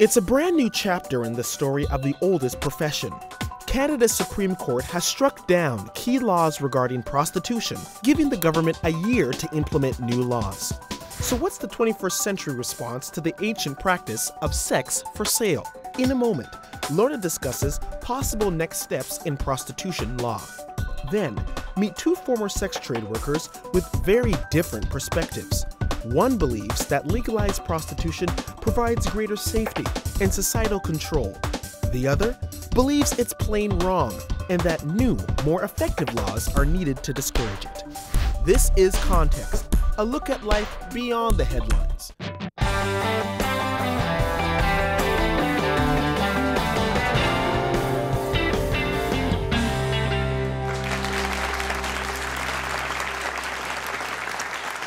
It's a brand new chapter in the story of the oldest profession. Canada's Supreme Court has struck down key laws regarding prostitution, giving the government a year to implement new laws. So what's the 21st century response to the ancient practice of sex for sale? In a moment, Lorna discusses possible next steps in prostitution law. Then, meet two former sex trade workers with very different perspectives. One believes that legalized prostitution provides greater safety and societal control. The other believes it's plain wrong and that new, more effective laws are needed to discourage it. This is Context, a look at life beyond the headlines.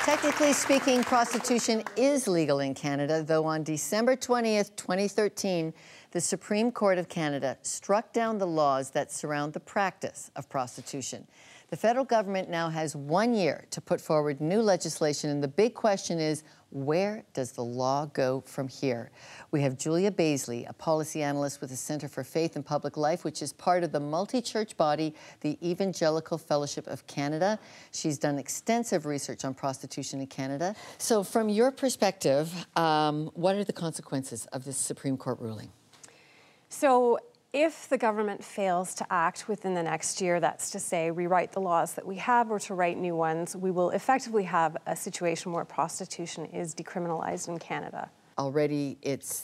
Technically speaking, prostitution is legal in Canada, though on December 20th, 2013, the Supreme Court of Canada struck down the laws that surround the practice of prostitution. The federal government now has 1 year to put forward new legislation, and the big question is, where does the law go from here? We have Julia Baisley, a policy analyst with the Centre for Faith and Public Life, which is part of the multi-church body, the Evangelical Fellowship of Canada. She's done extensive research on prostitution in Canada. So from your perspective, what are the consequences of this Supreme Court ruling? So if the government fails to act within the next year, that's to say rewrite the laws that we have or to write new ones, we will effectively have a situation where prostitution is decriminalized in Canada. Already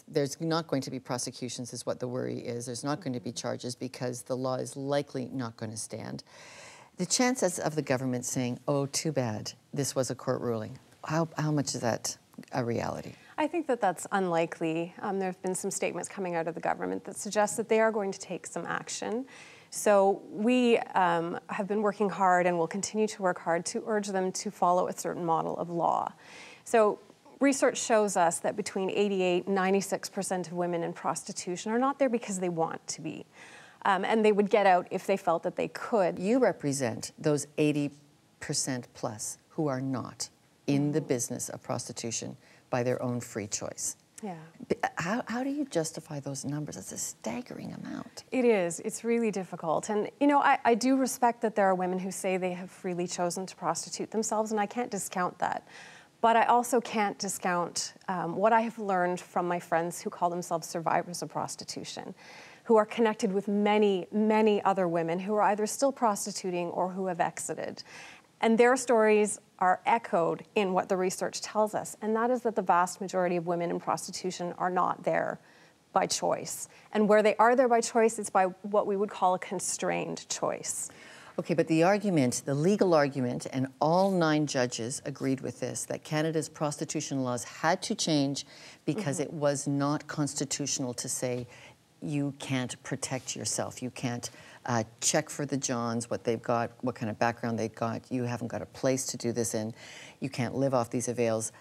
there's not going to be prosecutions is what the worry is. There's not going to be charges because the law is likely not going to stand. The chances of the government saying, oh, too bad, this was a court ruling, how much is that a reality? I think that that's unlikely. There have been some statements coming out of the government that suggest that they are going to take some action. So we have been working hard and will continue to work hard to urge them to follow a certain model of law. So research shows us that between 88 and 96% of women in prostitution are not there because they want to be. And they would get out if they felt that they could. You represent those 80% plus who are not in the business of prostitution by their own free choice. Yeah. How do you justify those numbers? It's a staggering amount. It is. It's really difficult. And, you know, I do respect that there are women who say they have freely chosen to prostitute themselves, and I can't discount that. But I also can't discount what I have learned from my friends who call themselves survivors of prostitution, who are connected with many, many other women who are either still prostituting or who have exited. And their stories are echoed in what the research tells us, and that is that the vast majority of women in prostitution are not there by choice. And where they are there by choice, it's by what we would call a constrained choice. Okay, but the argument, the legal argument, and all 9 judges agreed with this, that Canada's prostitution laws had to change because it was not constitutional to say you can't protect yourself, you can't check for the Johns, what they've got, what kind of background they've got. You haven't got a place to do this in. You can't live off these avails.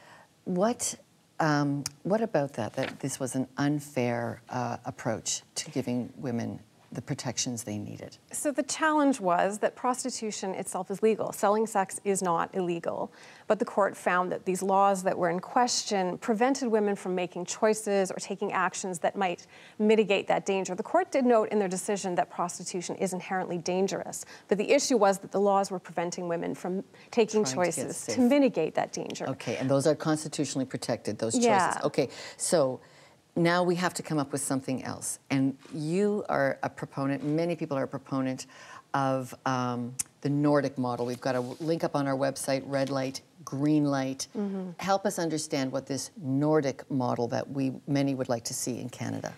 What about that this was an unfair approach to giving women the protections they needed? So the challenge was that prostitution itself is legal. Selling sex is not illegal. But the court found that these laws that were in question prevented women from making choices or taking actions that might mitigate that danger. The court did note in their decision that prostitution is inherently dangerous. But the issue was that the laws were preventing women from taking choices to mitigate that danger. Okay, and those are constitutionally protected, those choices. Yeah. Okay, so now we have to come up with something else. And you are a proponent, many people are a proponent of the Nordic model. We've got a link up on our website, red light, green light. Help us understand what this Nordic model that many would like to see in Canada.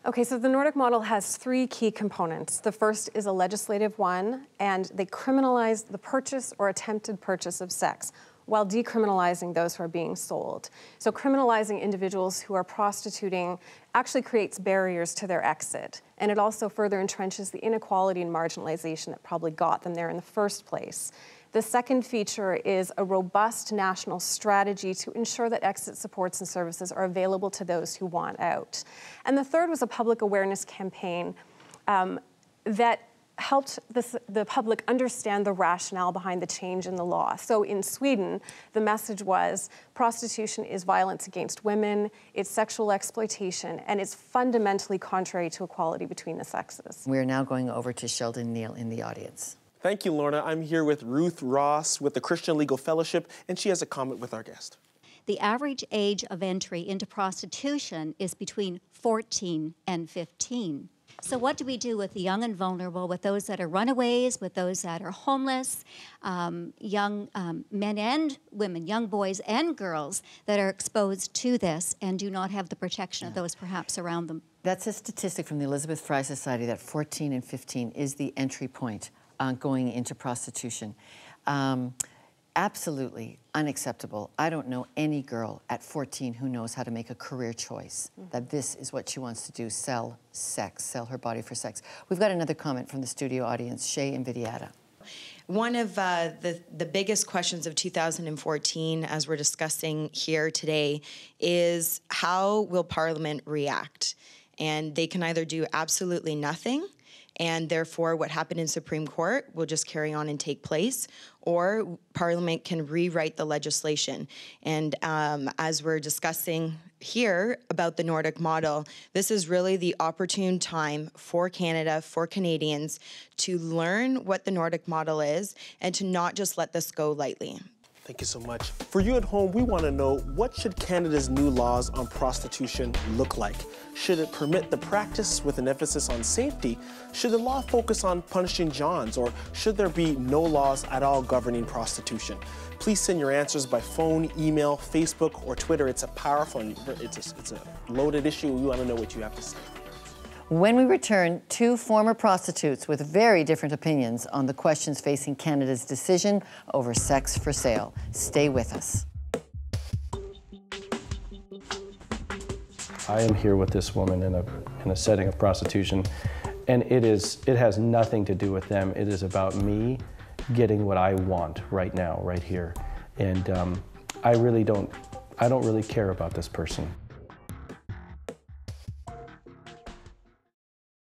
Okay, so the Nordic model has 3 key components. The first is a legislative one, and they criminalize the purchase or attempted purchase of sex, while decriminalizing those who are being sold. So criminalizing individuals who are prostituting actually creates barriers to their exit, and it also further entrenches the inequality and marginalization that probably got them there in the first place. The second feature is a robust national strategy to ensure that exit supports and services are available to those who want out. And the third was a public awareness campaign that helped the public understand the rationale behind the change in the law. So in Sweden, the message was prostitution is violence against women, it's sexual exploitation, and it's fundamentally contrary to equality between the sexes. We're now going over to Sheldon Neal in the audience. Thank you, Lorna. I'm here with Ruth Ross with the Christian Legal Fellowship, and she has a comment with our guest. The average age of entry into prostitution is between 14 and 15. So what do we do with the young and vulnerable, with those that are runaways, with those that are homeless, young men and women, young boys and girls that are exposed to this and do not have the protection of those perhaps around them? That's a statistic from the Elizabeth Fry Society that 14 and 15 is the entry point going into prostitution. Absolutely unacceptable. I don't know any girl at 14 who knows how to make a career choice, that this is what she wants to do, sell sex, sell her body for sex. We've got another comment from the studio audience, Shay and Vidyata. One of the biggest questions of 2014, as we're discussing here today, is how will Parliament react? And they can either do absolutely nothing, and therefore what happened in Supreme Court will just carry on and take place, or Parliament can rewrite the legislation. And as we're discussing here about the Nordic model, this is really the opportune time for Canada, for Canadians, to learn what the Nordic model is and to not just let this go lightly. Thank you so much. For you at home, we want to know, what should Canada's new laws on prostitution look like? Should it permit the practice with an emphasis on safety? Should the law focus on punishing Johns, or should there be no laws at all governing prostitution? Please send your answers by phone, email, Facebook, or Twitter. It's a powerful, it's a loaded issue. We want to know what you have to say. When we return, two former prostitutes with very different opinions on the questions facing Canada's decision over sex for sale. Stay with us. I am here with this woman in a setting of prostitution, and it has nothing to do with them. It is about me getting what I want right now, right here. And I don't really care about this person.